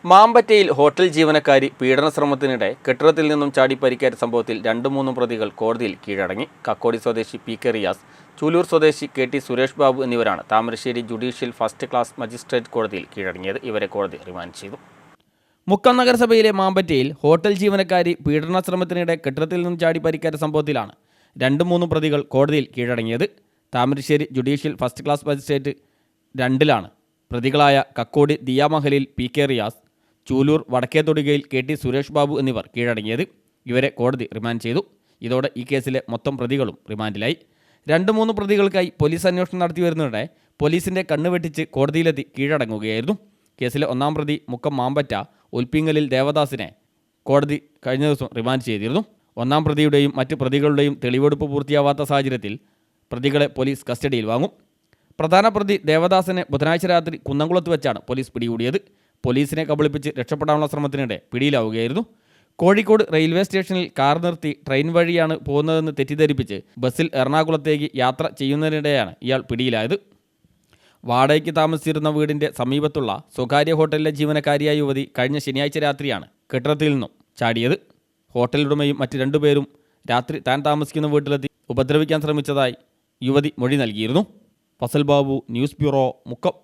മാമ്പറ്റയിൽ hotel ജീവനക്കാരി പീഡന ശ്രമത്തിനിടെ കെട്ടിടത്തിൽ നിന്നും ചാടി പരിക്കേറ്റ സംഭവത്തിൽ 2-3 പ്രതികൾ കോടതിയിൽ കീഴടങ്ങി. കക്കോടി സ്വദേശി പി.കെ. റിയാസ്, ചൂലൂർ സ്വദേശി കെ.ടി. സുരേഷ് ബാബു എന്നിവരാണ് Thamarassery judicial first class magistrate കോടതിയിൽ കീഴടങ്ങിയത്. ഇവരെ കോടതി റിമാൻഡ് ചെയ്തു. മുക്കം നഗരസഭയിലെ മാമ്പറ്റയിൽ ഹോട്ടൽ ജീവനക്കാരി പീഡന ശ്രമത്തിനിടെ കെട്ടിടത്തിൽ നിന്നും ചാടി പരിക്കേറ്റ സംഭവത്തിലാണ് 2-3 പ്രതികൾ കോടതിയിൽ കീഴടങ്ങിയത്. Thamarassery judicial first class magistrate 2-ലാണ് പ്രതികളായ കക്കോടി ദിയാമഹലിൽ പി.കെ. റിയാസ്, ചൂലൂർ വടക്കേത്തൊടുകയിൽ കെ.ടി. സുരേഷ് ബാബു എന്നിവർ കീഴടങ്ങിയത്. ഇവരെ കോടതി റിമാൻഡ് ചെയ്തു. ഇതോടെ ഈ കേസിലെ മൊത്തം പ്രതികളും റിമാൻഡിലായി. 2-3 പ്രതികൾക്കായി പോലീസ് അന്വേഷണം നടത്തി വരുന്നതിനിടെ പോലീസിൻ്റെ കണ്ണുവെട്ടിച്ച് കോടതിയിലെത്തി കീഴടങ്ങുകയായിരുന്നു. കേസിലെ 1-ാം പ്രതി മുക്കം മാമ്പറ്റ ഉൽപ്പിങ്ങലിൽ ദേവദാസിനെ കോടതി കഴിഞ്ഞ ദിവസം റിമാൻഡ് ചെയ്തിരുന്നു. 1-ാം പ്രതിയുടെയും മറ്റ് പ്രതികളുടെയും തെളിവെടുപ്പ് പൂർത്തിയാവാത്ത സാഹചര്യത്തിൽ പ്രതികളെ പോലീസ് കസ്റ്റഡിയിൽ വാങ്ങും. പ്രധാന പ്രതി ദേവദാസിനെ ബുധനാഴ്ച രാത്രി കുന്നംകുളത്ത് വെച്ചാണ് പോലീസ് പിടികൂടിയത്. പോലീസിനെ കബളിപ്പിച്ച് രക്ഷപ്പെടാനുള്ള ശ്രമത്തിനിടെ പിടിയിലാവുകയായിരുന്നു. കോഴിക്കോട് റെയിൽവേ സ്റ്റേഷനിൽ കാർ നിർത്തി ട്രെയിൻ വഴിയാണ് പോകുന്നതെന്ന് തെറ്റിദ്ധരിപ്പിച്ച് ബസ്സിൽ എറണാകുളത്തേക്ക് യാത്ര ചെയ്യുന്നതിനിടെയാണ് ഇയാൾ പിടിയിലായത്. വാടകയ്ക്ക് താമസിച്ചിരുന്ന വീടിൻ്റെ സമീപത്തുള്ള സ്വകാര്യ ഹോട്ടലിലെ ജീവനക്കാരിയായ യുവതി കഴിഞ്ഞ ശനിയാഴ്ച രാത്രിയാണ് കെട്ടിടത്തിൽ നിന്നും ചാടിയത്. ഹോട്ടലുടമയും മറ്റ് 2 പേരും രാത്രി താൻ താമസിക്കുന്ന വീട്ടിലെത്തി ഉപദ്രവിക്കാൻ ശ്രമിച്ചതായി യുവതി മൊഴി നൽകിയിരുന്നു. Fasal Babu, news bureau, Mukkam.